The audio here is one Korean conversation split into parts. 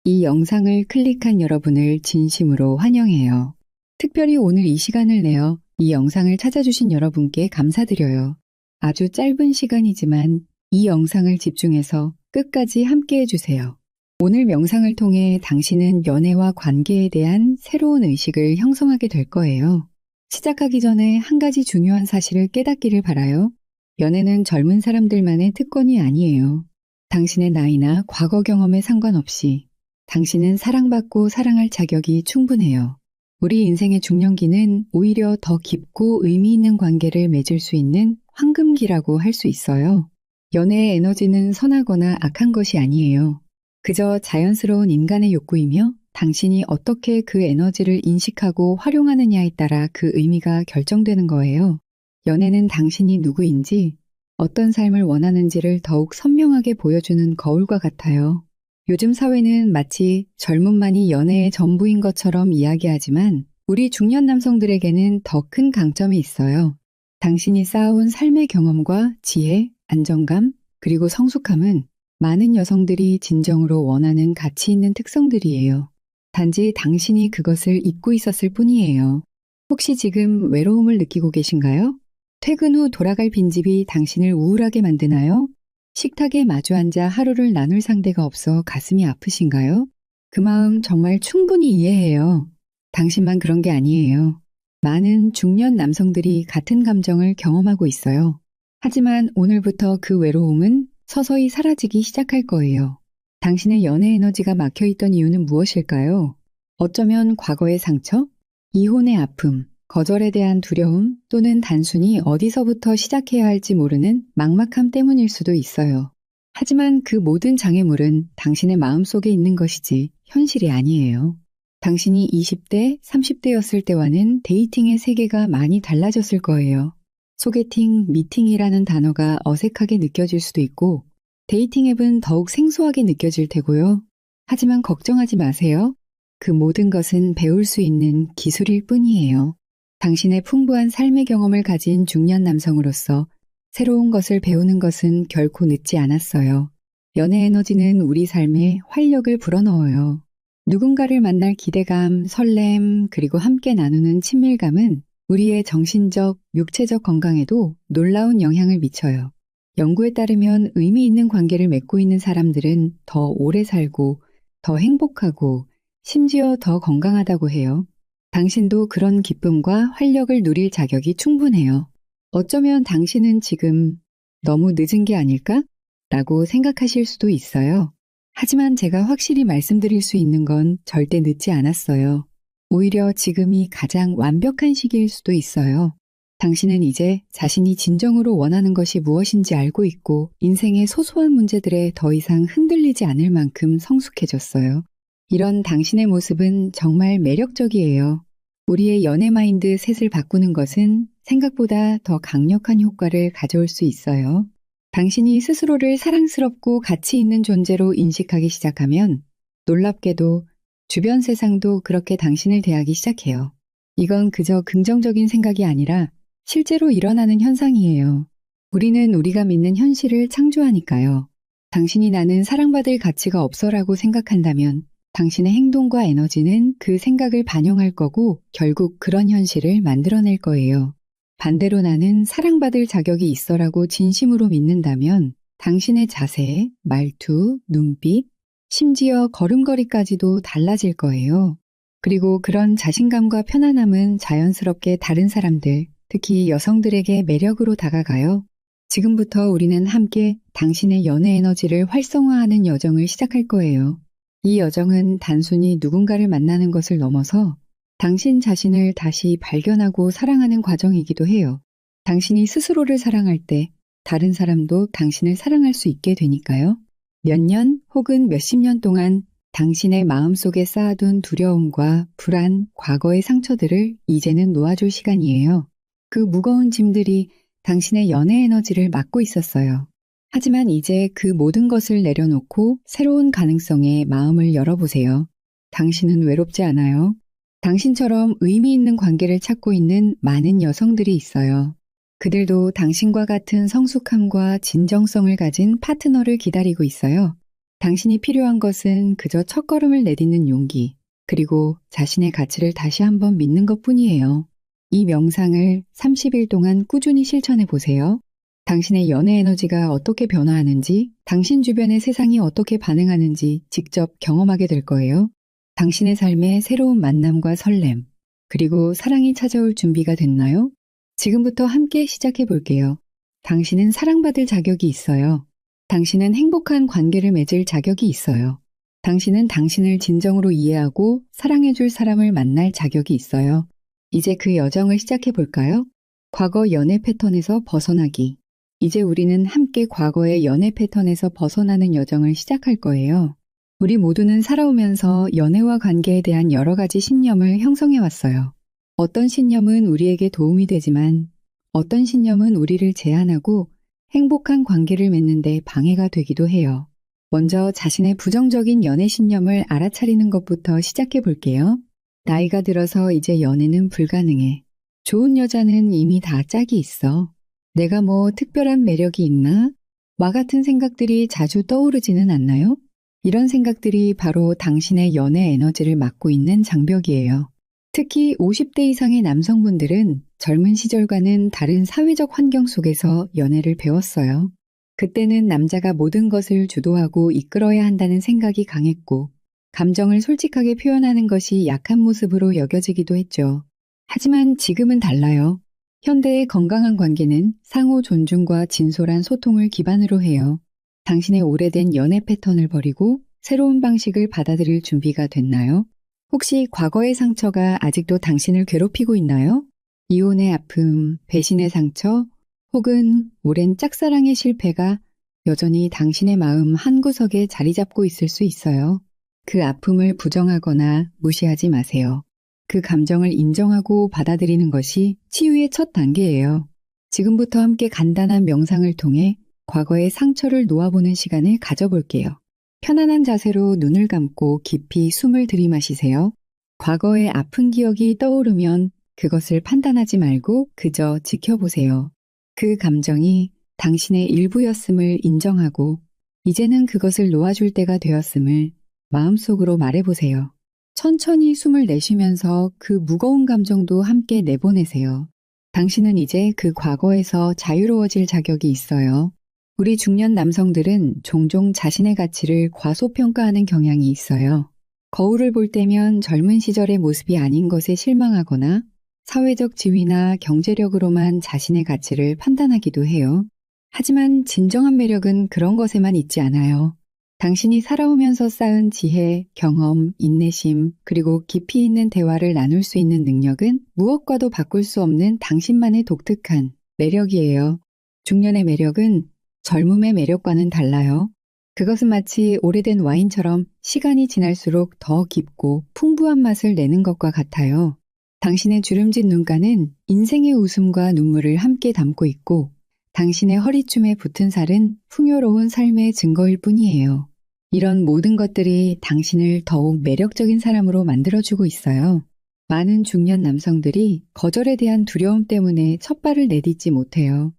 이 영상을 클릭한 여러분을 진심으로 환영해요. 특별히 오늘 이 시간을 내어 이 영상을 찾아주신 여러분께 감사드려요. 아주 짧은 시간이지만 이 영상을 집중해서 끝까지 함께 해주세요. 오늘 명상을 통해 당신은 연애와 관계에 대한 새로운 의식을 형성하게 될 거예요. 시작하기 전에 한 가지 중요한 사실을 깨닫기를 바라요. 연애는 젊은 사람들만의 특권이 아니에요. 당신의 나이나 과거 경험에 상관없이 당신은 사랑받고 사랑할 자격이 충분해요. 우리 인생의 중년기는 오히려 더 깊고 의미 있는 관계를 맺을 수 있는 황금기라고 할 수 있어요. 연애의 에너지는 선하거나 악한 것이 아니에요. 그저 자연스러운 인간의 욕구이며 당신이 어떻게 그 에너지를 인식하고 활용하느냐에 따라 그 의미가 결정되는 거예요. 연애는 당신이 누구인지, 어떤 삶을 원하는지를 더욱 선명하게 보여주는 거울과 같아요. 요즘 사회는 마치 젊음만이 연애의 전부인 것처럼 이야기하지만 우리 중년 남성들에게는 더 큰 강점이 있어요. 당신이 쌓아온 삶의 경험과 지혜, 안정감, 그리고 성숙함은 많은 여성들이 진정으로 원하는 가치 있는 특성들이에요. 단지 당신이 그것을 잊고 있었을 뿐이에요. 혹시 지금 외로움을 느끼고 계신가요? 퇴근 후 돌아갈 빈집이 당신을 우울하게 만드나요? 식탁에 마주 앉아 하루를 나눌 상대가 없어 가슴이 아프신가요? 그 마음 정말 충분히 이해해요. 당신만 그런 게 아니에요. 많은 중년 남성들이 같은 감정을 경험하고 있어요. 하지만 오늘부터 그 외로움은 서서히 사라지기 시작할 거예요. 당신의 연애 에너지가 막혀있던 이유는 무엇일까요? 어쩌면 과거의 상처, 이혼의 아픔, 거절에 대한 두려움 또는 단순히 어디서부터 시작해야 할지 모르는 막막함 때문일 수도 있어요. 하지만 그 모든 장애물은 당신의 마음속에 있는 것이지 현실이 아니에요. 당신이 20대, 30대였을 때와는 데이팅의 세계가 많이 달라졌을 거예요. 소개팅, 미팅이라는 단어가 어색하게 느껴질 수도 있고 데이팅 앱은 더욱 생소하게 느껴질 테고요. 하지만 걱정하지 마세요. 그 모든 것은 배울 수 있는 기술일 뿐이에요. 당신의 풍부한 삶의 경험을 가진 중년 남성으로서 새로운 것을 배우는 것은 결코 늦지 않았어요. 연애 에너지는 우리 삶에 활력을 불어넣어요. 누군가를 만날 기대감, 설렘, 그리고 함께 나누는 친밀감은 우리의 정신적, 육체적 건강에도 놀라운 영향을 미쳐요. 연구에 따르면 의미 있는 관계를 맺고 있는 사람들은 더 오래 살고, 더 행복하고, 심지어 더 건강하다고 해요. 당신도 그런 기쁨과 활력을 누릴 자격이 충분해요. 어쩌면 당신은 지금 너무 늦은 게 아닐까? 라고 생각하실 수도 있어요. 하지만 제가 확실히 말씀드릴 수 있는 건 절대 늦지 않았어요. 오히려 지금이 가장 완벽한 시기일 수도 있어요. 당신은 이제 자신이 진정으로 원하는 것이 무엇인지 알고 있고 인생의 소소한 문제들에 더 이상 흔들리지 않을 만큼 성숙해졌어요. 이런 당신의 모습은 정말 매력적이에요. 우리의 연애 마인드 셋을 바꾸는 것은 생각보다 더 강력한 효과를 가져올 수 있어요. 당신이 스스로를 사랑스럽고 가치 있는 존재로 인식하기 시작하면 놀랍게도 주변 세상도 그렇게 당신을 대하기 시작해요. 이건 그저 긍정적인 생각이 아니라 실제로 일어나는 현상이에요. 우리는 우리가 믿는 현실을 창조하니까요. 당신이 나는 사랑받을 가치가 없어라고 생각한다면 당신의 행동과 에너지는 그 생각을 반영할 거고 결국 그런 현실을 만들어낼 거예요. 반대로 나는 사랑받을 자격이 있어라고 진심으로 믿는다면 당신의 자세, 말투, 눈빛, 심지어 걸음걸이까지도 달라질 거예요. 그리고 그런 자신감과 편안함은 자연스럽게 다른 사람들, 특히 여성들에게 매력으로 다가가요. 지금부터 우리는 함께 당신의 연애 에너지를 활성화하는 여정을 시작할 거예요. 이 여정은 단순히 누군가를 만나는 것을 넘어서 당신 자신을 다시 발견하고 사랑하는 과정이기도 해요. 당신이 스스로를 사랑할 때 다른 사람도 당신을 사랑할 수 있게 되니까요. 몇 년 혹은 몇십 년 동안 당신의 마음속에 쌓아둔 두려움과 불안, 과거의 상처들을 이제는 놓아줄 시간이에요. 그 무거운 짐들이 당신의 연애 에너지를 막고 있었어요. 하지만 이제 그 모든 것을 내려놓고 새로운 가능성에 마음을 열어보세요. 당신은 외롭지 않아요. 당신처럼 의미 있는 관계를 찾고 있는 많은 여성들이 있어요. 그들도 당신과 같은 성숙함과 진정성을 가진 파트너를 기다리고 있어요. 당신이 필요한 것은 그저 첫걸음을 내딛는 용기, 그리고 자신의 가치를 다시 한번 믿는 것뿐이에요. 이 명상을 30일 동안 꾸준히 실천해 보세요. 당신의 연애 에너지가 어떻게 변화하는지, 당신 주변의 세상이 어떻게 반응하는지 직접 경험하게 될 거예요. 당신의 삶에 새로운 만남과 설렘, 그리고 사랑이 찾아올 준비가 됐나요? 지금부터 함께 시작해 볼게요. 당신은 사랑받을 자격이 있어요. 당신은 행복한 관계를 맺을 자격이 있어요. 당신은 당신을 진정으로 이해하고 사랑해줄 사람을 만날 자격이 있어요. 이제 그 여정을 시작해 볼까요? 과거 연애 패턴에서 벗어나기. 이제 우리는 함께 과거의 연애 패턴에서 벗어나는 여정을 시작할 거예요. 우리 모두는 살아오면서 연애와 관계에 대한 여러 가지 신념을 형성해 왔어요. 어떤 신념은 우리에게 도움이 되지만 어떤 신념은 우리를 제한하고 행복한 관계를 맺는 데 방해가 되기도 해요. 먼저 자신의 부정적인 연애 신념을 알아차리는 것부터 시작해 볼게요. 나이가 들어서 이제 연애는 불가능해. 좋은 여자는 이미 다 짝이 있어. 내가 뭐 특별한 매력이 있나? 와 같은 생각들이 자주 떠오르지는 않나요? 이런 생각들이 바로 당신의 연애 에너지를 막고 있는 장벽이에요. 특히 50대 이상의 남성분들은 젊은 시절과는 다른 사회적 환경 속에서 연애를 배웠어요. 그때는 남자가 모든 것을 주도하고 이끌어야 한다는 생각이 강했고, 감정을 솔직하게 표현하는 것이 약한 모습으로 여겨지기도 했죠. 하지만 지금은 달라요. 현대의 건강한 관계는 상호 존중과 진솔한 소통을 기반으로 해요. 당신의 오래된 연애 패턴을 버리고 새로운 방식을 받아들일 준비가 됐나요? 혹시 과거의 상처가 아직도 당신을 괴롭히고 있나요? 이혼의 아픔, 배신의 상처, 혹은 오랜 짝사랑의 실패가 여전히 당신의 마음 한구석에 자리 잡고 있을 수 있어요. 그 아픔을 부정하거나 무시하지 마세요. 그 감정을 인정하고 받아들이는 것이 치유의 첫 단계예요. 지금부터 함께 간단한 명상을 통해 과거의 상처를 놓아보는 시간을 가져볼게요. 편안한 자세로 눈을 감고 깊이 숨을 들이마시세요. 과거의 아픈 기억이 떠오르면 그것을 판단하지 말고 그저 지켜보세요. 그 감정이 당신의 일부였음을 인정하고 이제는 그것을 놓아줄 때가 되었음을 마음속으로 말해보세요. 천천히 숨을 내쉬면서 그 무거운 감정도 함께 내보내세요. 당신은 이제 그 과거에서 자유로워질 자격이 있어요. 우리 중년 남성들은 종종 자신의 가치를 과소평가하는 경향이 있어요. 거울을 볼 때면 젊은 시절의 모습이 아닌 것에 실망하거나 사회적 지위나 경제력으로만 자신의 가치를 판단하기도 해요. 하지만 진정한 매력은 그런 것에만 있지 않아요. 당신이 살아오면서 쌓은 지혜, 경험, 인내심, 그리고 깊이 있는 대화를 나눌 수 있는 능력은 무엇과도 바꿀 수 없는 당신만의 독특한 매력이에요. 중년의 매력은 젊음의 매력과는 달라요. 그것은 마치 오래된 와인처럼 시간이 지날수록 더 깊고 풍부한 맛을 내는 것과 같아요. 당신의 주름진 눈가는 인생의 웃음과 눈물을 함께 담고 있고 당신의 허리춤에 붙은 살은 풍요로운 삶의 증거일 뿐이에요. 이런 모든 것들이 당신을 더욱 매력적인 사람으로 만들어주고 있어요. 많은 중년 남성들이 거절에 대한 두려움 때문에 첫 발을 내딛지 못해요.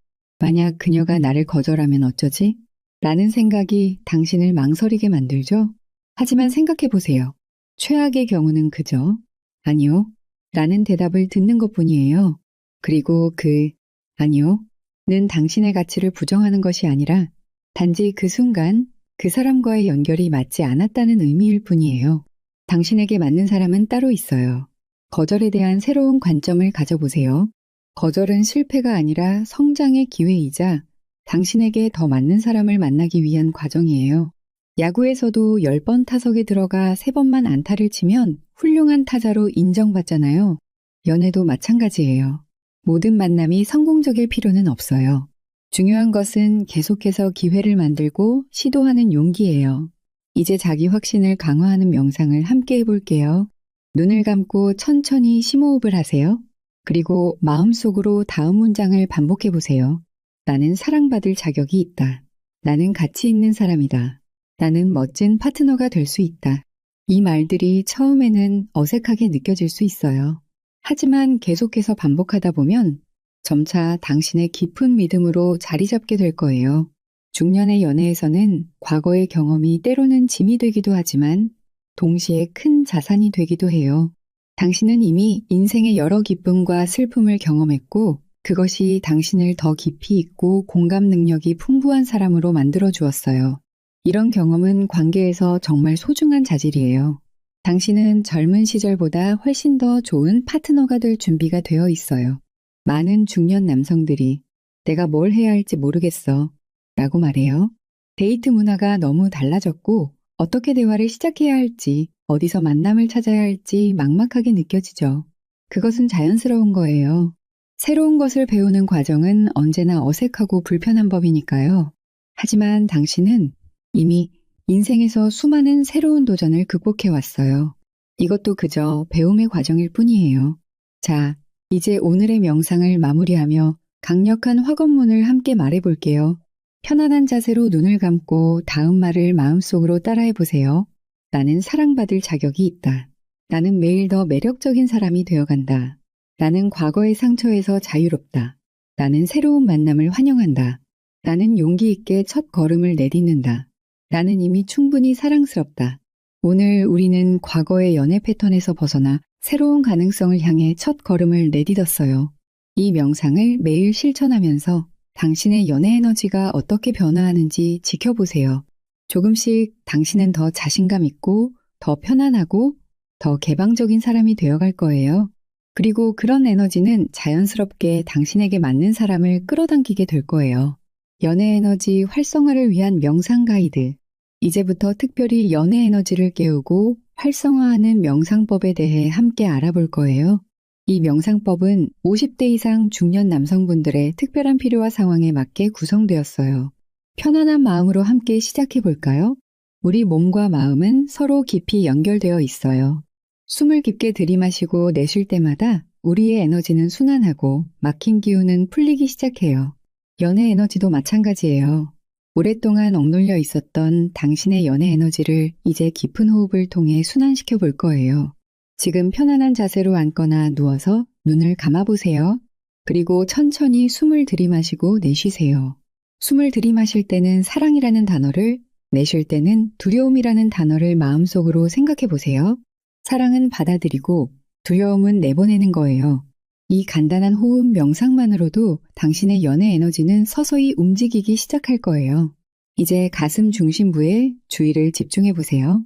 만약 그녀가 나를 거절하면 어쩌지? 라는 생각이 당신을 망설이게 만들죠? 하지만 생각해보세요. 최악의 경우는 그저 아니요 라는 대답을 듣는 것뿐이에요. 그리고 그 아니요 는 당신의 가치를 부정하는 것이 아니라 단지 그 순간 그 사람과의 연결이 맞지 않았다는 의미일 뿐이에요. 당신에게 맞는 사람은 따로 있어요. 거절에 대한 새로운 관점을 가져보세요. 거절은 실패가 아니라 성장의 기회이자 당신에게 더 맞는 사람을 만나기 위한 과정이에요. 야구에서도 10번 타석에 들어가 3번만 안타를 치면 훌륭한 타자로 인정받잖아요. 연애도 마찬가지예요. 모든 만남이 성공적일 필요는 없어요. 중요한 것은 계속해서 기회를 만들고 시도하는 용기예요. 이제 자기 확신을 강화하는 명상을 함께 해볼게요. 눈을 감고 천천히 심호흡을 하세요. 그리고 마음속으로 다음 문장을 반복해보세요. 나는 사랑받을 자격이 있다. 나는 가치 있는 사람이다. 나는 멋진 파트너가 될 수 있다. 이 말들이 처음에는 어색하게 느껴질 수 있어요. 하지만 계속해서 반복하다 보면 점차 당신의 깊은 믿음으로 자리 잡게 될 거예요. 중년의 연애에서는 과거의 경험이 때로는 짐이 되기도 하지만 동시에 큰 자산이 되기도 해요. 당신은 이미 인생의 여러 기쁨과 슬픔을 경험했고 그것이 당신을 더 깊이 있고 공감 능력이 풍부한 사람으로 만들어 주었어요. 이런 경험은 관계에서 정말 소중한 자질이에요. 당신은 젊은 시절보다 훨씬 더 좋은 파트너가 될 준비가 되어 있어요. 많은 중년 남성들이 내가 뭘 해야 할지 모르겠어 라고 말해요. 데이트 문화가 너무 달라졌고 어떻게 대화를 시작해야 할지, 어디서 만남을 찾아야 할지 막막하게 느껴지죠. 그것은 자연스러운 거예요. 새로운 것을 배우는 과정은 언제나 어색하고 불편한 법이니까요. 하지만 당신은 이미 인생에서 수많은 새로운 도전을 극복해 왔어요. 이것도 그저 배움의 과정일 뿐이에요. 자, 이제 오늘의 명상을 마무리하며 강력한 화법문을 함께 말해볼게요. 편안한 자세로 눈을 감고 다음 말을 마음속으로 따라해 보세요. 나는 사랑받을 자격이 있다. 나는 매일 더 매력적인 사람이 되어간다. 나는 과거의 상처에서 자유롭다. 나는 새로운 만남을 환영한다. 나는 용기 있게 첫 걸음을 내딛는다. 나는 이미 충분히 사랑스럽다. 오늘 우리는 과거의 연애 패턴에서 벗어나 새로운 가능성을 향해 첫 걸음을 내딛었어요. 이 명상을 매일 실천하면서 당신의 연애 에너지가 어떻게 변화하는지 지켜보세요. 조금씩 당신은 더 자신감 있고 더 편안하고 더 개방적인 사람이 되어갈 거예요. 그리고 그런 에너지는 자연스럽게 당신에게 맞는 사람을 끌어당기게 될 거예요. 연애 에너지 활성화를 위한 명상 가이드. 이제부터 특별히 연애 에너지를 깨우고 활성화하는 명상법에 대해 함께 알아볼 거예요. 이 명상법은 50대 이상 중년 남성분들의 특별한 필요와 상황에 맞게 구성되었어요. 편안한 마음으로 함께 시작해 볼까요? 우리 몸과 마음은 서로 깊이 연결되어 있어요. 숨을 깊게 들이마시고 내쉴 때마다 우리의 에너지는 순환하고 막힌 기운은 풀리기 시작해요. 연애 에너지도 마찬가지예요. 오랫동안 억눌려 있었던 당신의 연애 에너지를 이제 깊은 호흡을 통해 순환시켜 볼 거예요. 지금 편안한 자세로 앉거나 누워서 눈을 감아보세요. 그리고 천천히 숨을 들이마시고 내쉬세요. 숨을 들이마실 때는 사랑이라는 단어를, 내쉴 때는 두려움이라는 단어를 마음속으로 생각해 보세요. 사랑은 받아들이고 두려움은 내보내는 거예요. 이 간단한 호흡 명상만으로도 당신의 연애 에너지는 서서히 움직이기 시작할 거예요. 이제 가슴 중심부에 주의를 집중해 보세요.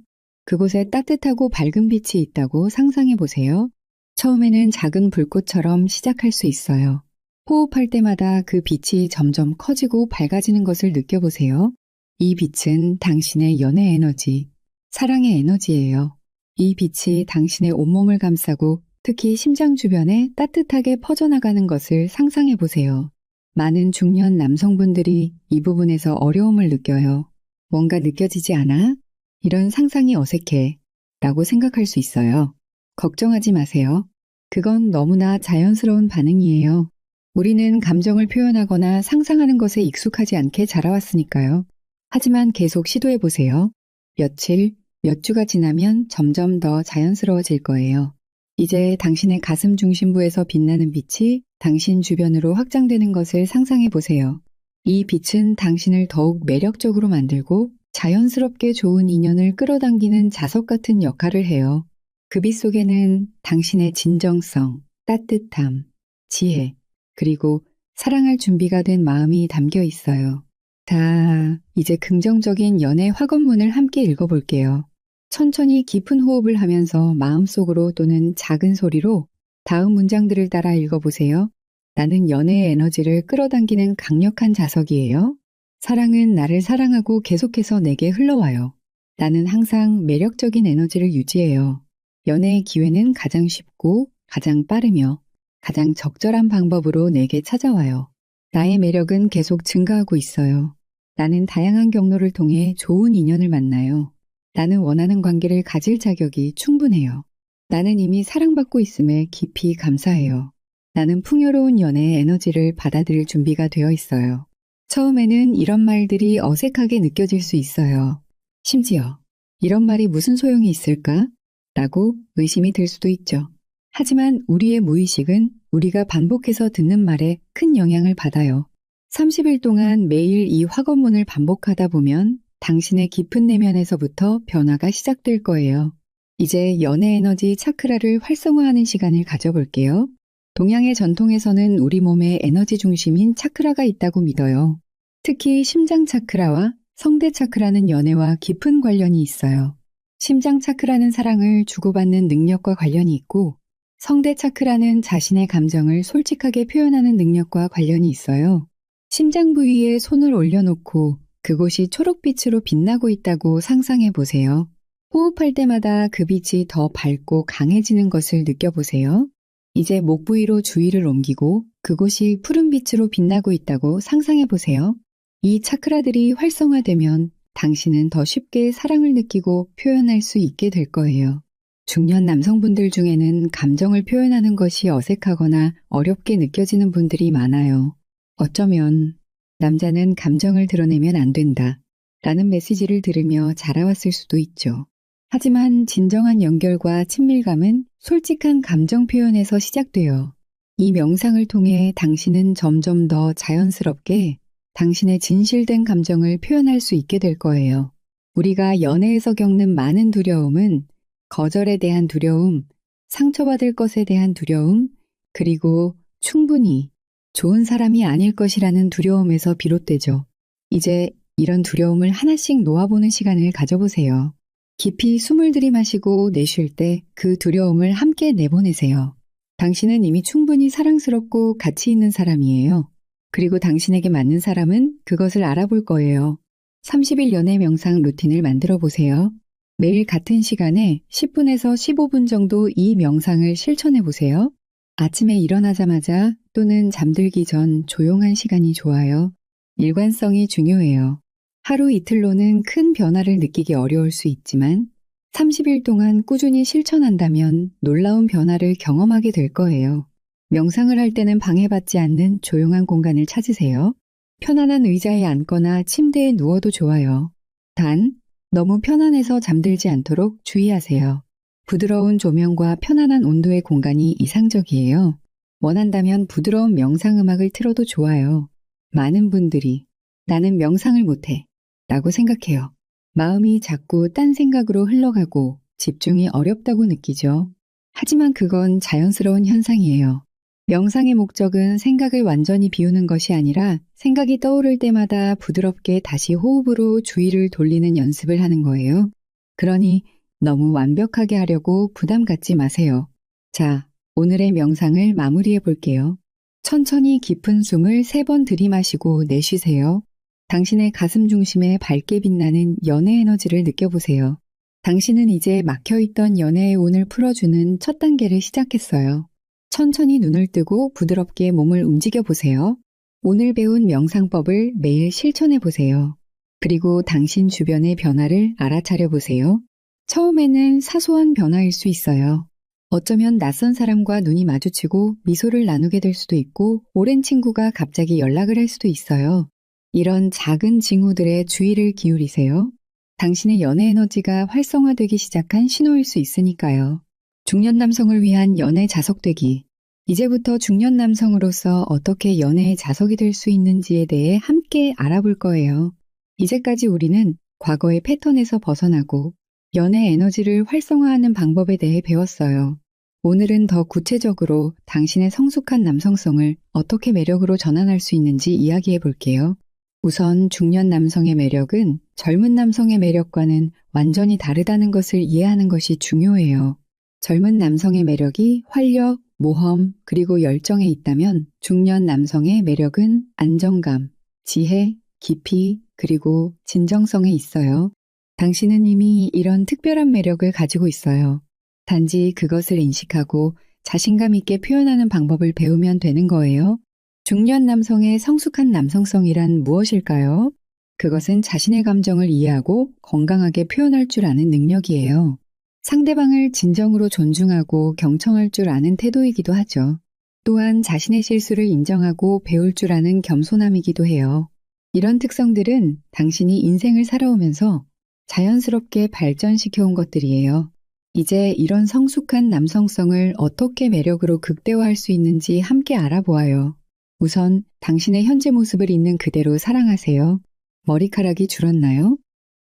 그곳에 따뜻하고 밝은 빛이 있다고 상상해 보세요. 처음에는 작은 불꽃처럼 시작할 수 있어요. 호흡할 때마다 그 빛이 점점 커지고 밝아지는 것을 느껴보세요. 이 빛은 당신의 연애 에너지, 사랑의 에너지예요. 이 빛이 당신의 온몸을 감싸고 특히 심장 주변에 따뜻하게 퍼져나가는 것을 상상해 보세요. 많은 중년 남성분들이 이 부분에서 어려움을 느껴요. 뭔가 느껴지지 않아? 이런 상상이 어색해 라고 생각할 수 있어요. 걱정하지 마세요. 그건 너무나 자연스러운 반응이에요. 우리는 감정을 표현하거나 상상하는 것에 익숙하지 않게 자라왔으니까요. 하지만 계속 시도해 보세요. 며칠, 몇 주가 지나면 점점 더 자연스러워질 거예요. 이제 당신의 가슴 중심부에서 빛나는 빛이 당신 주변으로 확장되는 것을 상상해 보세요. 이 빛은 당신을 더욱 매력적으로 만들고 자연스럽게 좋은 인연을 끌어당기는 자석 같은 역할을 해요. 그 빛 속에는 당신의 진정성, 따뜻함, 지혜, 그리고 사랑할 준비가 된 마음이 담겨 있어요. 자, 이제 긍정적인 연애 화법문을 함께 읽어볼게요. 천천히 깊은 호흡을 하면서 마음속으로 또는 작은 소리로 다음 문장들을 따라 읽어보세요. 나는 연애의 에너지를 끌어당기는 강력한 자석이에요. 사랑은 나를 사랑하고 계속해서 내게 흘러와요. 나는 항상 매력적인 에너지를 유지해요. 연애의 기회는 가장 쉽고 가장 빠르며 가장 적절한 방법으로 내게 찾아와요. 나의 매력은 계속 증가하고 있어요. 나는 다양한 경로를 통해 좋은 인연을 만나요. 나는 원하는 관계를 가질 자격이 충분해요. 나는 이미 사랑받고 있음에 깊이 감사해요. 나는 풍요로운 연애의 에너지를 받아들일 준비가 되어 있어요. 처음에는 이런 말들이 어색하게 느껴질 수 있어요. 심지어 이런 말이 무슨 소용이 있을까? 라고 의심이 들 수도 있죠. 하지만 우리의 무의식은 우리가 반복해서 듣는 말에 큰 영향을 받아요. 30일 동안 매일 이 확언문을 반복하다 보면 당신의 깊은 내면에서부터 변화가 시작될 거예요. 이제 연애 에너지 차크라를 활성화하는 시간을 가져볼게요. 동양의 전통에서는 우리 몸의 에너지 중심인 차크라가 있다고 믿어요. 특히 심장 차크라와 성대 차크라는 연애와 깊은 관련이 있어요. 심장 차크라는 사랑을 주고받는 능력과 관련이 있고, 성대 차크라는 자신의 감정을 솔직하게 표현하는 능력과 관련이 있어요. 심장 부위에 손을 올려놓고 그곳이 초록빛으로 빛나고 있다고 상상해 보세요. 호흡할 때마다 그 빛이 더 밝고 강해지는 것을 느껴보세요. 이제 목 부위로 주의를 옮기고 그곳이 푸른 빛으로 빛나고 있다고 상상해 보세요. 이 차크라들이 활성화되면 당신은 더 쉽게 사랑을 느끼고 표현할 수 있게 될 거예요. 중년 남성분들 중에는 감정을 표현하는 것이 어색하거나 어렵게 느껴지는 분들이 많아요. 어쩌면 남자는 감정을 드러내면 안 된다 라는 메시지를 들으며 자라왔을 수도 있죠. 하지만 진정한 연결과 친밀감은 솔직한 감정 표현에서 시작돼요. 이 명상을 통해 당신은 점점 더 자연스럽게 당신의 진실된 감정을 표현할 수 있게 될 거예요. 우리가 연애에서 겪는 많은 두려움은 거절에 대한 두려움, 상처받을 것에 대한 두려움, 그리고 충분히 좋은 사람이 아닐 것이라는 두려움에서 비롯되죠. 이제 이런 두려움을 하나씩 놓아보는 시간을 가져보세요. 깊이 숨을 들이마시고 내쉴 때 그 두려움을 함께 내보내세요. 당신은 이미 충분히 사랑스럽고 가치 있는 사람이에요. 그리고 당신에게 맞는 사람은 그것을 알아볼 거예요. 30일 연애 명상 루틴을 만들어 보세요. 매일 같은 시간에 10분에서 15분 정도 이 명상을 실천해 보세요. 아침에 일어나자마자 또는 잠들기 전 조용한 시간이 좋아요. 일관성이 중요해요. 하루 이틀로는 큰 변화를 느끼기 어려울 수 있지만 30일 동안 꾸준히 실천한다면 놀라운 변화를 경험하게 될 거예요. 명상을 할 때는 방해받지 않는 조용한 공간을 찾으세요. 편안한 의자에 앉거나 침대에 누워도 좋아요. 단, 너무 편안해서 잠들지 않도록 주의하세요. 부드러운 조명과 편안한 온도의 공간이 이상적이에요. 원한다면 부드러운 명상 음악을 틀어도 좋아요. 많은 분들이 나는 명상을 못해 라고 생각해요. 마음이 자꾸 딴 생각으로 흘러가고 집중이 어렵다고 느끼죠. 하지만 그건 자연스러운 현상이에요. 명상의 목적은 생각을 완전히 비우는 것이 아니라 생각이 떠오를 때마다 부드럽게 다시 호흡으로 주의를 돌리는 연습을 하는 거예요. 그러니 너무 완벽하게 하려고 부담 갖지 마세요. 자, 오늘의 명상을 마무리해 볼게요. 천천히 깊은 숨을 3번 들이마시고 내쉬세요. 당신의 가슴 중심에 밝게 빛나는 연애 에너지를 느껴보세요. 당신은 이제 막혀있던 연애의 운을 풀어주는 첫 단계를 시작했어요. 천천히 눈을 뜨고 부드럽게 몸을 움직여 보세요. 오늘 배운 명상법을 매일 실천해 보세요. 그리고 당신 주변의 변화를 알아차려 보세요. 처음에는 사소한 변화일 수 있어요. 어쩌면 낯선 사람과 눈이 마주치고 미소를 나누게 될 수도 있고 오랜 친구가 갑자기 연락을 할 수도 있어요. 이런 작은 징후들에 주의를 기울이세요. 당신의 연애 에너지가 활성화되기 시작한 신호일 수 있으니까요. 중년 남성을 위한 연애 자석되기. 이제부터 중년 남성으로서 어떻게 연애의 자석이 될 수 있는지에 대해 함께 알아볼 거예요. 이제까지 우리는 과거의 패턴에서 벗어나고 연애 에너지를 활성화하는 방법에 대해 배웠어요. 오늘은 더 구체적으로 당신의 성숙한 남성성을 어떻게 매력으로 전환할 수 있는지 이야기해 볼게요. 우선 중년 남성의 매력은 젊은 남성의 매력과는 완전히 다르다는 것을 이해하는 것이 중요해요. 젊은 남성의 매력이 활력, 모험, 그리고 열정에 있다면 중년 남성의 매력은 안정감, 지혜, 깊이, 그리고 진정성에 있어요. 당신은 이미 이런 특별한 매력을 가지고 있어요. 단지 그것을 인식하고 자신감 있게 표현하는 방법을 배우면 되는 거예요. 중년 남성의 성숙한 남성성이란 무엇일까요? 그것은 자신의 감정을 이해하고 건강하게 표현할 줄 아는 능력이에요. 상대방을 진정으로 존중하고 경청할 줄 아는 태도이기도 하죠. 또한 자신의 실수를 인정하고 배울 줄 아는 겸손함이기도 해요. 이런 특성들은 당신이 인생을 살아오면서 자연스럽게 발전시켜온 것들이에요. 이제 이런 성숙한 남성성을 어떻게 매력으로 극대화할 수 있는지 함께 알아보아요. 우선 당신의 현재 모습을 있는 그대로 사랑하세요. 머리카락이 줄었나요?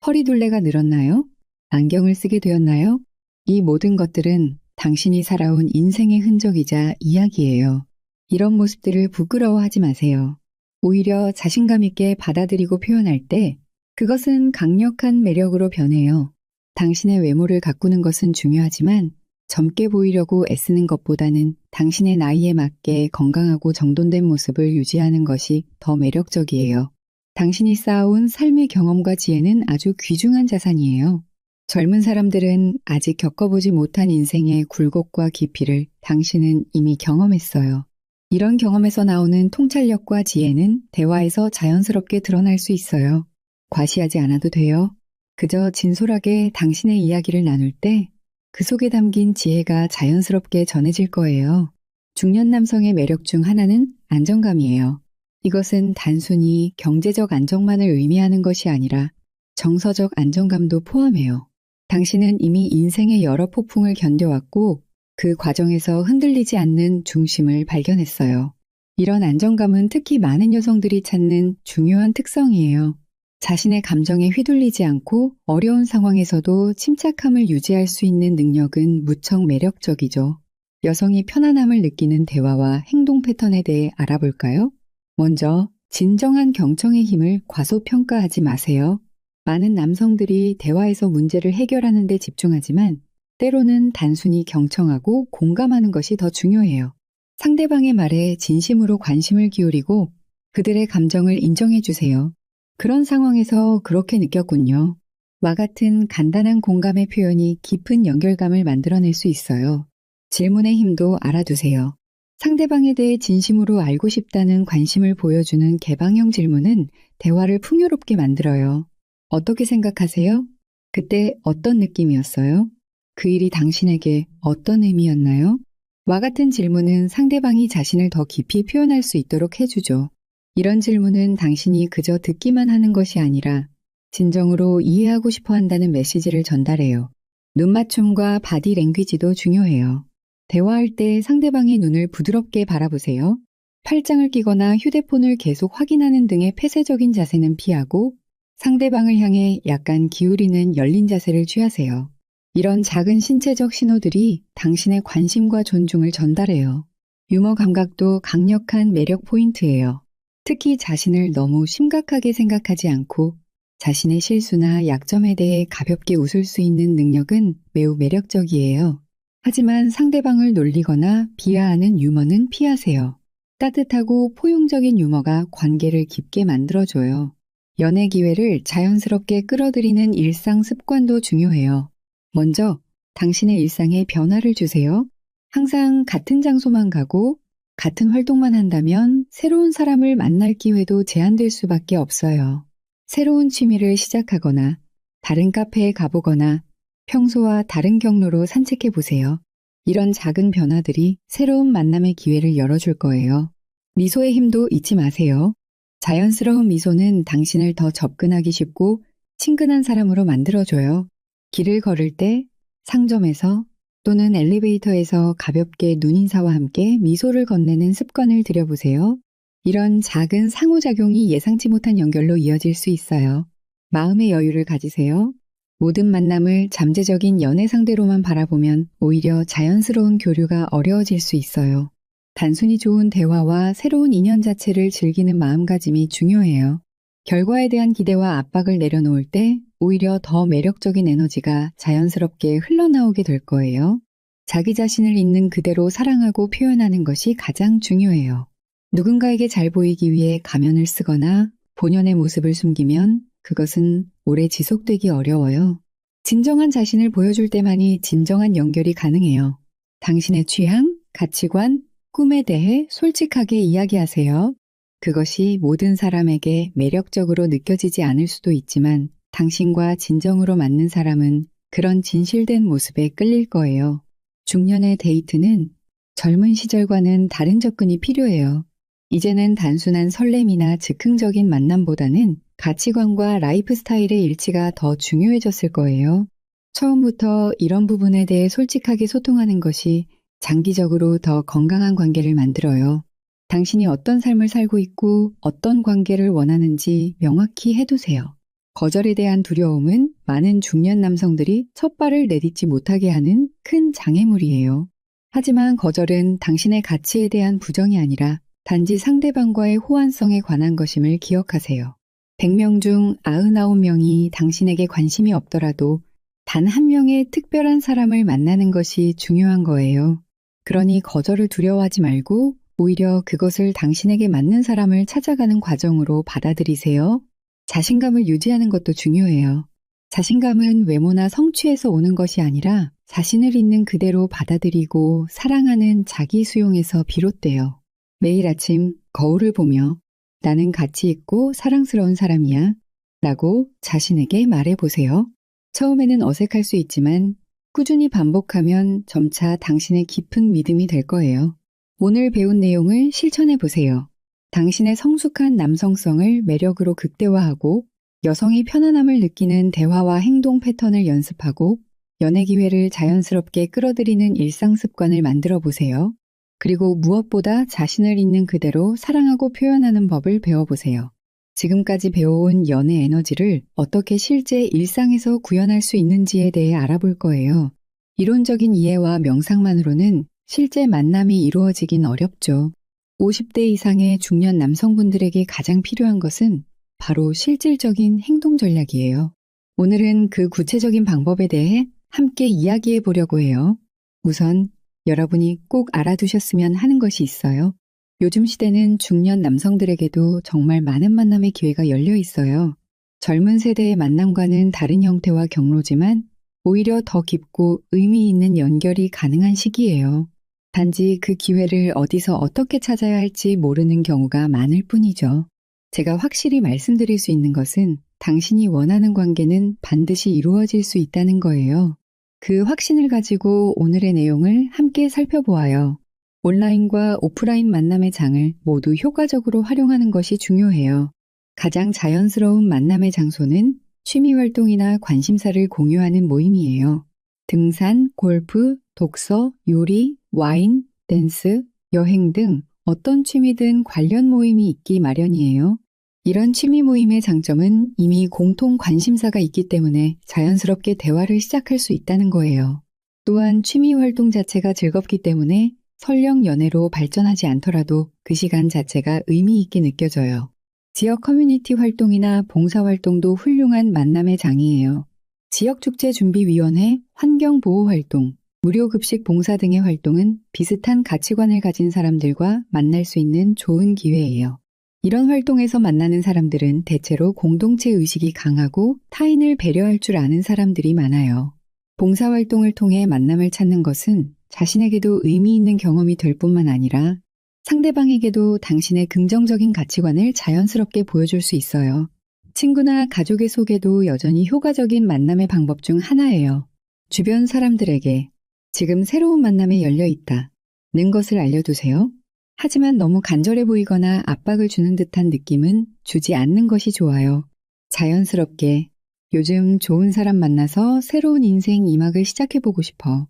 허리둘레가 늘었나요? 안경을 쓰게 되었나요? 이 모든 것들은 당신이 살아온 인생의 흔적이자 이야기예요. 이런 모습들을 부끄러워하지 마세요. 오히려 자신감 있게 받아들이고 표현할 때 그것은 강력한 매력으로 변해요. 당신의 외모를 가꾸는 것은 중요하지만 젊게 보이려고 애쓰는 것보다는 당신의 나이에 맞게 건강하고 정돈된 모습을 유지하는 것이 더 매력적이에요. 당신이 쌓아온 삶의 경험과 지혜는 아주 귀중한 자산이에요. 젊은 사람들은 아직 겪어보지 못한 인생의 굴곡과 깊이를 당신은 이미 경험했어요. 이런 경험에서 나오는 통찰력과 지혜는 대화에서 자연스럽게 드러날 수 있어요. 과시하지 않아도 돼요. 그저 진솔하게 당신의 이야기를 나눌 때 그 속에 담긴 지혜가 자연스럽게 전해질 거예요. 중년 남성의 매력 중 하나는 안정감이에요. 이것은 단순히 경제적 안정만을 의미하는 것이 아니라 정서적 안정감도 포함해요. 당신은 이미 인생의 여러 폭풍을 견뎌왔고 그 과정에서 흔들리지 않는 중심을 발견했어요. 이런 안정감은 특히 많은 여성들이 찾는 중요한 특성이에요. 자신의 감정에 휘둘리지 않고 어려운 상황에서도 침착함을 유지할 수 있는 능력은 무척 매력적이죠. 여성이 편안함을 느끼는 대화와 행동 패턴에 대해 알아볼까요? 먼저 진정한 경청의 힘을 과소평가하지 마세요. 많은 남성들이 대화에서 문제를 해결하는 데 집중하지만 때로는 단순히 경청하고 공감하는 것이 더 중요해요. 상대방의 말에 진심으로 관심을 기울이고 그들의 감정을 인정해 주세요. 그런 상황에서 그렇게 느꼈군요. 와 같은 간단한 공감의 표현이 깊은 연결감을 만들어낼 수 있어요. 질문의 힘도 알아두세요. 상대방에 대해 진심으로 알고 싶다는 관심을 보여주는 개방형 질문은 대화를 풍요롭게 만들어요. 어떻게 생각하세요? 그때 어떤 느낌이었어요? 그 일이 당신에게 어떤 의미였나요? 와 같은 질문은 상대방이 자신을 더 깊이 표현할 수 있도록 해주죠. 이런 질문은 당신이 그저 듣기만 하는 것이 아니라 진정으로 이해하고 싶어 한다는 메시지를 전달해요. 눈맞춤과 바디 랭귀지도 중요해요. 대화할 때 상대방의 눈을 부드럽게 바라보세요. 팔짱을 끼거나 휴대폰을 계속 확인하는 등의 폐쇄적인 자세는 피하고 상대방을 향해 약간 기울이는 열린 자세를 취하세요. 이런 작은 신체적 신호들이 당신의 관심과 존중을 전달해요. 유머 감각도 강력한 매력 포인트예요. 특히 자신을 너무 심각하게 생각하지 않고 자신의 실수나 약점에 대해 가볍게 웃을 수 있는 능력은 매우 매력적이에요. 하지만 상대방을 놀리거나 비하하는 유머는 피하세요. 따뜻하고 포용적인 유머가 관계를 깊게 만들어줘요. 연애 기회를 자연스럽게 끌어들이는 일상 습관도 중요해요. 먼저 당신의 일상에 변화를 주세요. 항상 같은 장소만 가고 같은 활동만 한다면 새로운 사람을 만날 기회도 제한될 수밖에 없어요. 새로운 취미를 시작하거나 다른 카페에 가보거나 평소와 다른 경로로 산책해 보세요. 이런 작은 변화들이 새로운 만남의 기회를 열어줄 거예요. 미소의 힘도 잊지 마세요. 자연스러운 미소는 당신을 더 접근하기 쉽고 친근한 사람으로 만들어줘요. 길을 걸을 때, 상점에서 또는 엘리베이터에서 가볍게 눈인사와 함께 미소를 건네는 습관을 들여보세요. 이런 작은 상호작용이 예상치 못한 연결로 이어질 수 있어요. 마음의 여유를 가지세요. 모든 만남을 잠재적인 연애 상대로만 바라보면 오히려 자연스러운 교류가 어려워질 수 있어요. 단순히 좋은 대화와 새로운 인연 자체를 즐기는 마음가짐이 중요해요. 결과에 대한 기대와 압박을 내려놓을 때 오히려 더 매력적인 에너지가 자연스럽게 흘러나오게 될 거예요. 자기 자신을 있는 그대로 사랑하고 표현하는 것이 가장 중요해요. 누군가에게 잘 보이기 위해 가면을 쓰거나 본연의 모습을 숨기면 그것은 오래 지속되기 어려워요. 진정한 자신을 보여줄 때만이 진정한 연결이 가능해요. 당신의 취향, 가치관, 꿈에 대해 솔직하게 이야기하세요. 그것이 모든 사람에게 매력적으로 느껴지지 않을 수도 있지만 당신과 진정으로 맞는 사람은 그런 진실된 모습에 끌릴 거예요. 중년의 데이트는 젊은 시절과는 다른 접근이 필요해요. 이제는 단순한 설렘이나 즉흥적인 만남보다는 가치관과 라이프 스타일의 일치가 더 중요해졌을 거예요. 처음부터 이런 부분에 대해 솔직하게 소통하는 것이 장기적으로 더 건강한 관계를 만들어요. 당신이 어떤 삶을 살고 있고 어떤 관계를 원하는지 명확히 해두세요. 거절에 대한 두려움은 많은 중년 남성들이 첫 발을 내딛지 못하게 하는 큰 장애물이에요. 하지만 거절은 당신의 가치에 대한 부정이 아니라 단지 상대방과의 호환성에 관한 것임을 기억하세요. 100명 중 99명이 당신에게 관심이 없더라도 단 한 명의 특별한 사람을 만나는 것이 중요한 거예요. 그러니 거절을 두려워하지 말고 오히려 그것을 당신에게 맞는 사람을 찾아가는 과정으로 받아들이세요. 자신감을 유지하는 것도 중요해요. 자신감은 외모나 성취에서 오는 것이 아니라 자신을 있는 그대로 받아들이고 사랑하는 자기 수용에서 비롯돼요. 매일 아침 거울을 보며 나는 가치 있고 사랑스러운 사람이야 라고 자신에게 말해보세요. 처음에는 어색할 수 있지만 꾸준히 반복하면 점차 당신의 깊은 믿음이 될 거예요. 오늘 배운 내용을 실천해 보세요. 당신의 성숙한 남성성을 매력으로 극대화하고 여성이 편안함을 느끼는 대화와 행동 패턴을 연습하고 연애 기회를 자연스럽게 끌어들이는 일상 습관을 만들어 보세요. 그리고 무엇보다 자신을 있는 그대로 사랑하고 표현하는 법을 배워보세요. 지금까지 배워온 연애 에너지를 어떻게 실제 일상에서 구현할 수 있는지에 대해 알아볼 거예요. 이론적인 이해와 명상만으로는 실제 만남이 이루어지긴 어렵죠. 50대 이상의 중년 남성분들에게 가장 필요한 것은 바로 실질적인 행동 전략이에요. 오늘은 그 구체적인 방법에 대해 함께 이야기해 보려고 해요. 우선 여러분이 꼭 알아두셨으면 하는 것이 있어요. 요즘 시대는 중년 남성들에게도 정말 많은 만남의 기회가 열려 있어요. 젊은 세대의 만남과는 다른 형태와 경로지만 오히려 더 깊고 의미 있는 연결이 가능한 시기예요. 단지 그 기회를 어디서 어떻게 찾아야 할지 모르는 경우가 많을 뿐이죠. 제가 확실히 말씀드릴 수 있는 것은 당신이 원하는 관계는 반드시 이루어질 수 있다는 거예요. 그 확신을 가지고 오늘의 내용을 함께 살펴보아요. 온라인과 오프라인 만남의 장을 모두 효과적으로 활용하는 것이 중요해요. 가장 자연스러운 만남의 장소는 취미 활동이나 관심사를 공유하는 모임이에요. 등산, 골프, 독서, 요리, 와인, 댄스, 여행 등 어떤 취미든 관련 모임이 있기 마련이에요. 이런 취미 모임의 장점은 이미 공통 관심사가 있기 때문에 자연스럽게 대화를 시작할 수 있다는 거예요. 또한 취미 활동 자체가 즐겁기 때문에 설령 연애로 발전하지 않더라도 그 시간 자체가 의미 있게 느껴져요. 지역 커뮤니티 활동이나 봉사활동도 훌륭한 만남의 장이에요. 지역축제준비위원회, 환경보호활동, 무료급식 봉사 등의 활동은 비슷한 가치관을 가진 사람들과 만날 수 있는 좋은 기회예요. 이런 활동에서 만나는 사람들은 대체로 공동체 의식이 강하고 타인을 배려할 줄 아는 사람들이 많아요. 봉사활동을 통해 만남을 찾는 것은 자신에게도 의미 있는 경험이 될 뿐만 아니라 상대방에게도 당신의 긍정적인 가치관을 자연스럽게 보여줄 수 있어요. 친구나 가족의 소개도 여전히 효과적인 만남의 방법 중 하나예요. 주변 사람들에게 지금 새로운 만남에 열려 있다는 것을 알려두세요. 하지만 너무 간절해 보이거나 압박을 주는 듯한 느낌은 주지 않는 것이 좋아요. 자연스럽게 요즘 좋은 사람 만나서 새로운 인생 2막을 시작해보고 싶어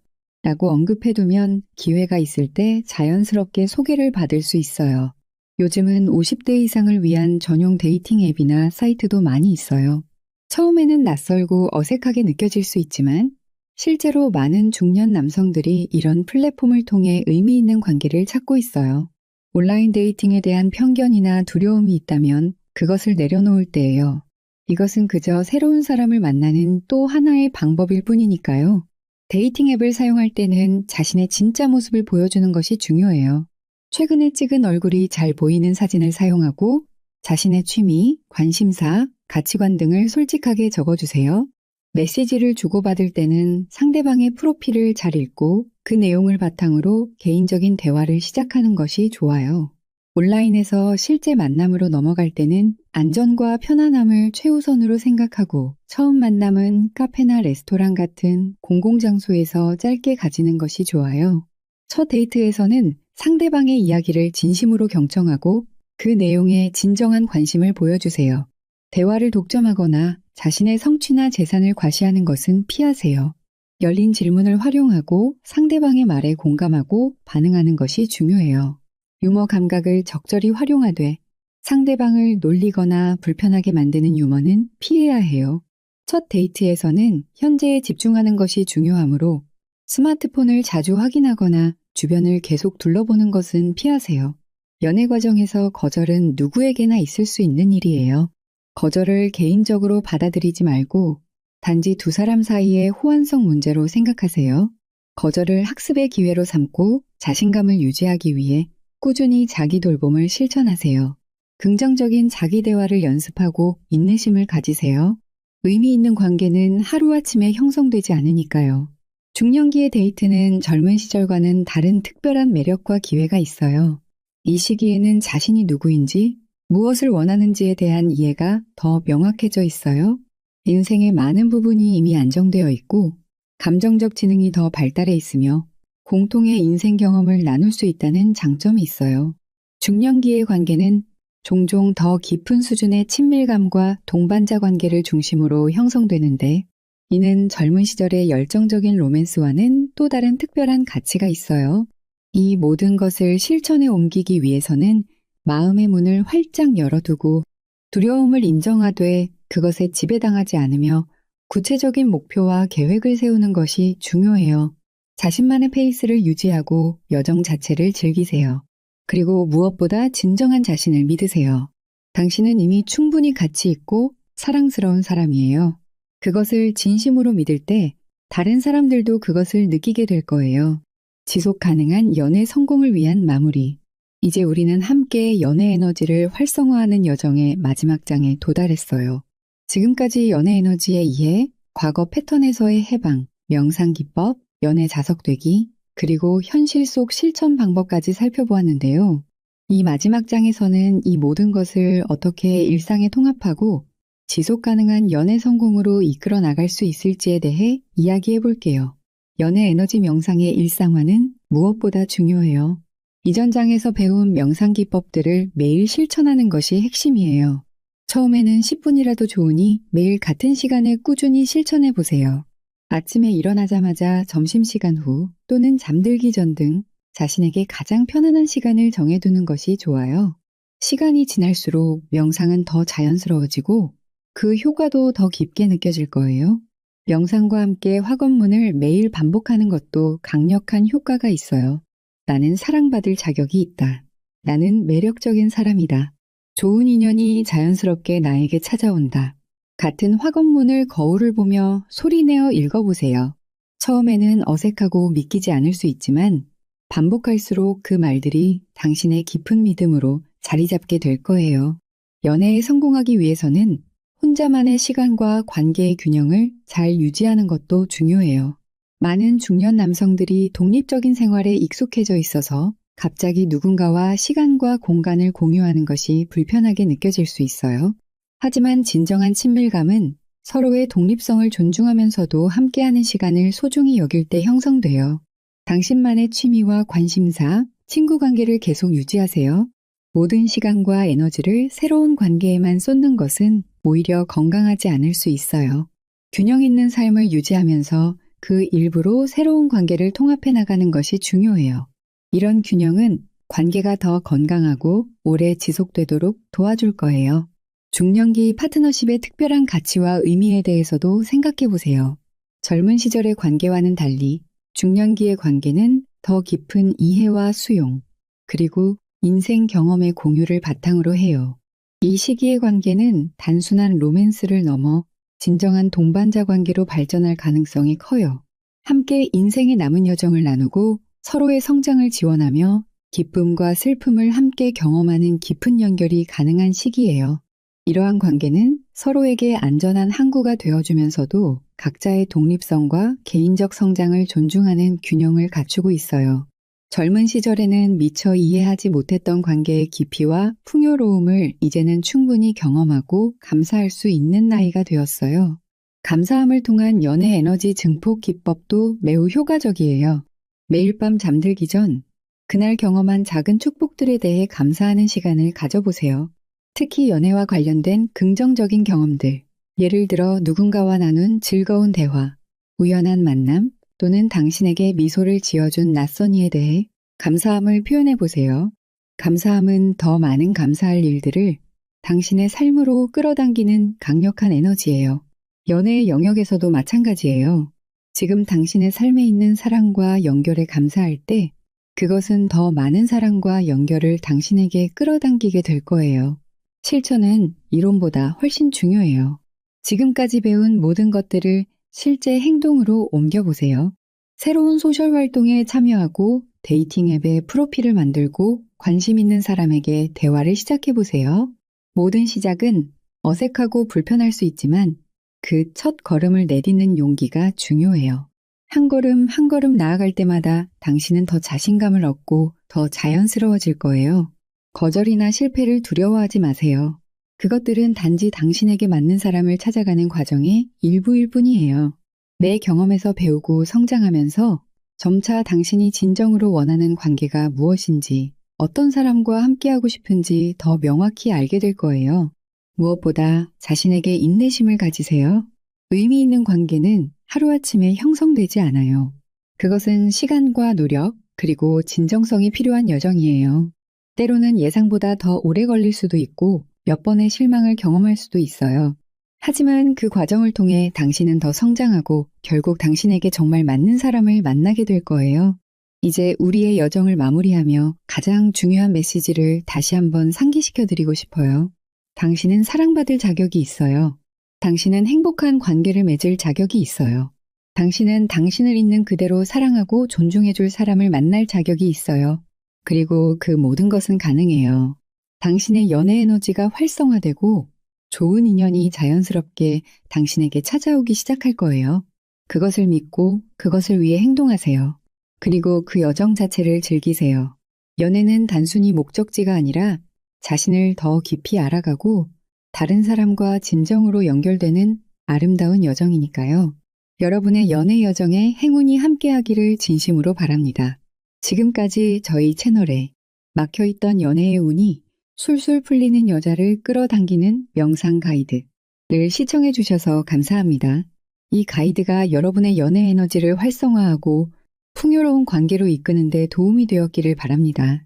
라고 언급해두면 기회가 있을 때 자연스럽게 소개를 받을 수 있어요. 요즘은 50대 이상을 위한 전용 데이팅 앱이나 사이트도 많이 있어요. 처음에는 낯설고 어색하게 느껴질 수 있지만 실제로 많은 중년 남성들이 이런 플랫폼을 통해 의미 있는 관계를 찾고 있어요. 온라인 데이팅에 대한 편견이나 두려움이 있다면 그것을 내려놓을 때예요. 이것은 그저 새로운 사람을 만나는 또 하나의 방법일 뿐이니까요. 데이팅 앱을 사용할 때는 자신의 진짜 모습을 보여주는 것이 중요해요. 최근에 찍은 얼굴이 잘 보이는 사진을 사용하고 자신의 취미, 관심사, 가치관 등을 솔직하게 적어주세요. 메시지를 주고받을 때는 상대방의 프로필을 잘 읽고 그 내용을 바탕으로 개인적인 대화를 시작하는 것이 좋아요. 온라인에서 실제 만남으로 넘어갈 때는 안전과 편안함을 최우선으로 생각하고 처음 만남은 카페나 레스토랑 같은 공공장소에서 짧게 가지는 것이 좋아요. 첫 데이트에서는 상대방의 이야기를 진심으로 경청하고 그 내용에 진정한 관심을 보여주세요. 대화를 독점하거나 자신의 성취나 재산을 과시하는 것은 피하세요. 열린 질문을 활용하고 상대방의 말에 공감하고 반응하는 것이 중요해요. 유머 감각을 적절히 활용하되 상대방을 놀리거나 불편하게 만드는 유머는 피해야 해요. 첫 데이트에서는 현재에 집중하는 것이 중요하므로 스마트폰을 자주 확인하거나 주변을 계속 둘러보는 것은 피하세요. 연애 과정에서 거절은 누구에게나 있을 수 있는 일이에요. 거절을 개인적으로 받아들이지 말고 단지 두 사람 사이의 호환성 문제로 생각하세요. 거절을 학습의 기회로 삼고 자신감을 유지하기 위해 꾸준히 자기 돌봄을 실천하세요. 긍정적인 자기 대화를 연습하고 인내심을 가지세요. 의미 있는 관계는 하루아침에 형성되지 않으니까요. 중년기의 데이트는 젊은 시절과는 다른 특별한 매력과 기회가 있어요. 이 시기에는 자신이 누구인지, 무엇을 원하는지에 대한 이해가 더 명확해져 있어요. 인생의 많은 부분이 이미 안정되어 있고, 감정적 지능이 더 발달해 있으며, 공통의 인생 경험을 나눌 수 있다는 장점이 있어요. 중년기의 관계는 종종 더 깊은 수준의 친밀감과 동반자 관계를 중심으로 형성되는데, 이는 젊은 시절의 열정적인 로맨스와는 또 다른 특별한 가치가 있어요. 이 모든 것을 실천에 옮기기 위해서는 마음의 문을 활짝 열어두고 두려움을 인정하되 그것에 지배당하지 않으며 구체적인 목표와 계획을 세우는 것이 중요해요. 자신만의 페이스를 유지하고 여정 자체를 즐기세요. 그리고 무엇보다 진정한 자신을 믿으세요. 당신은 이미 충분히 가치 있고 사랑스러운 사람이에요. 그것을 진심으로 믿을 때 다른 사람들도 그것을 느끼게 될 거예요. 지속 가능한 연애 성공을 위한 마무리. 이제 우리는 함께 연애 에너지를 활성화하는 여정의 마지막 장에 도달했어요. 지금까지 연애 에너지의 이해, 과거 패턴에서의 해방, 명상 기법, 연애 자석되기, 그리고 현실 속 실천 방법까지 살펴보았는데요. 이 마지막 장에서는 이 모든 것을 어떻게 일상에 통합하고 지속 가능한 연애 성공으로 이끌어 나갈 수 있을지에 대해 이야기해 볼게요. 연애 에너지 명상의 일상화는 무엇보다 중요해요. 이전 장에서 배운 명상 기법들을 매일 실천하는 것이 핵심이에요. 처음에는 10분이라도 좋으니 매일 같은 시간에 꾸준히 실천해 보세요. 아침에 일어나자마자 점심시간 후 또는 잠들기 전 등 자신에게 가장 편안한 시간을 정해두는 것이 좋아요. 시간이 지날수록 명상은 더 자연스러워지고 그 효과도 더 깊게 느껴질 거예요. 명상과 함께 화관문을 매일 반복하는 것도 강력한 효과가 있어요. 나는 사랑받을 자격이 있다. 나는 매력적인 사람이다. 좋은 인연이 자연스럽게 나에게 찾아온다. 같은 화관문을 거울을 보며 소리내어 읽어보세요. 처음에는 어색하고 믿기지 않을 수 있지만 반복할수록 그 말들이 당신의 깊은 믿음으로 자리 잡게 될 거예요. 연애에 성공하기 위해서는 혼자만의 시간과 관계의 균형을 잘 유지하는 것도 중요해요. 많은 중년 남성들이 독립적인 생활에 익숙해져 있어서 갑자기 누군가와 시간과 공간을 공유하는 것이 불편하게 느껴질 수 있어요. 하지만 진정한 친밀감은 서로의 독립성을 존중하면서도 함께하는 시간을 소중히 여길 때 형성돼요. 당신만의 취미와 관심사, 친구 관계를 계속 유지하세요. 모든 시간과 에너지를 새로운 관계에만 쏟는 것은 오히려 건강하지 않을 수 있어요. 균형 있는 삶을 유지하면서 그 일부로 새로운 관계를 통합해 나가는 것이 중요해요. 이런 균형은 관계가 더 건강하고 오래 지속되도록 도와줄 거예요. 중년기 파트너십의 특별한 가치와 의미에 대해서도 생각해 보세요. 젊은 시절의 관계와는 달리 중년기의 관계는 더 깊은 이해와 수용, 그리고 인생 경험의 공유를 바탕으로 해요. 이 시기의 관계는 단순한 로맨스를 넘어 진정한 동반자 관계로 발전할 가능성이 커요. 함께 인생의 남은 여정을 나누고 서로의 성장을 지원하며 기쁨과 슬픔을 함께 경험하는 깊은 연결이 가능한 시기예요. 이러한 관계는 서로에게 안전한 항구가 되어주면서도 각자의 독립성과 개인적 성장을 존중하는 균형을 갖추고 있어요. 젊은 시절에는 미처 이해하지 못했던 관계의 깊이와 풍요로움을 이제는 충분히 경험하고 감사할 수 있는 나이가 되었어요. 감사함을 통한 연애 에너지 증폭 기법도 매우 효과적이에요. 매일 밤 잠들기 전 그날 경험한 작은 축복들에 대해 감사하는 시간을 가져보세요. 특히 연애와 관련된 긍정적인 경험들, 예를 들어 누군가와 나눈 즐거운 대화, 우연한 만남, 또는 당신에게 미소를 지어준 낯선 이에 대해 감사함을 표현해 보세요. 감사함은 더 많은 감사할 일들을 당신의 삶으로 끌어당기는 강력한 에너지예요. 연애의 영역에서도 마찬가지예요. 지금 당신의 삶에 있는 사랑과 연결에 감사할 때 그것은 더 많은 사랑과 연결을 당신에게 끌어당기게 될 거예요. 실천은 이론보다 훨씬 중요해요. 지금까지 배운 모든 것들을 실제 행동으로 옮겨보세요. 새로운 소셜 활동에 참여하고 데이팅 앱에 프로필을 만들고 관심 있는 사람에게 대화를 시작해보세요. 모든 시작은 어색하고 불편할 수 있지만 그 첫 걸음을 내딛는 용기가 중요해요. 한 걸음 한 걸음 나아갈 때마다 당신은 더 자신감을 얻고 더 자연스러워질 거예요. 거절이나 실패를 두려워하지 마세요. 그것들은 단지 당신에게 맞는 사람을 찾아가는 과정의 일부일 뿐이에요. 내 경험에서 배우고 성장하면서 점차 당신이 진정으로 원하는 관계가 무엇인지, 어떤 사람과 함께하고 싶은지 더 명확히 알게 될 거예요. 무엇보다 자신에게 인내심을 가지세요. 의미 있는 관계는 하루아침에 형성되지 않아요. 그것은 시간과 노력, 그리고 진정성이 필요한 여정이에요. 때로는 예상보다 더 오래 걸릴 수도 있고 몇 번의 실망을 경험할 수도 있어요. 하지만 그 과정을 통해 당신은 더 성장하고 결국 당신에게 정말 맞는 사람을 만나게 될 거예요. 이제 우리의 여정을 마무리하며 가장 중요한 메시지를 다시 한번 상기시켜 드리고 싶어요. 당신은 사랑받을 자격이 있어요. 당신은 행복한 관계를 맺을 자격이 있어요. 당신은 당신을 있는 그대로 사랑하고 존중해줄 사람을 만날 자격이 있어요. 그리고 그 모든 것은 가능해요. 당신의 연애 에너지가 활성화되고 좋은 인연이 자연스럽게 당신에게 찾아오기 시작할 거예요. 그것을 믿고 그것을 위해 행동하세요. 그리고 그 여정 자체를 즐기세요. 연애는 단순히 목적지가 아니라 자신을 더 깊이 알아가고 다른 사람과 진정으로 연결되는 아름다운 여정이니까요. 여러분의 연애 여정에 행운이 함께하기를 진심으로 바랍니다. 지금까지 저희 채널에 막혀있던 연애의 운이 술술 풀리는 여자를 끌어당기는 명상 가이드를 시청해 주셔서 감사합니다. 이 가이드가 여러분의 연애 에너지를 활성화하고 풍요로운 관계로 이끄는 데 도움이 되었기를 바랍니다.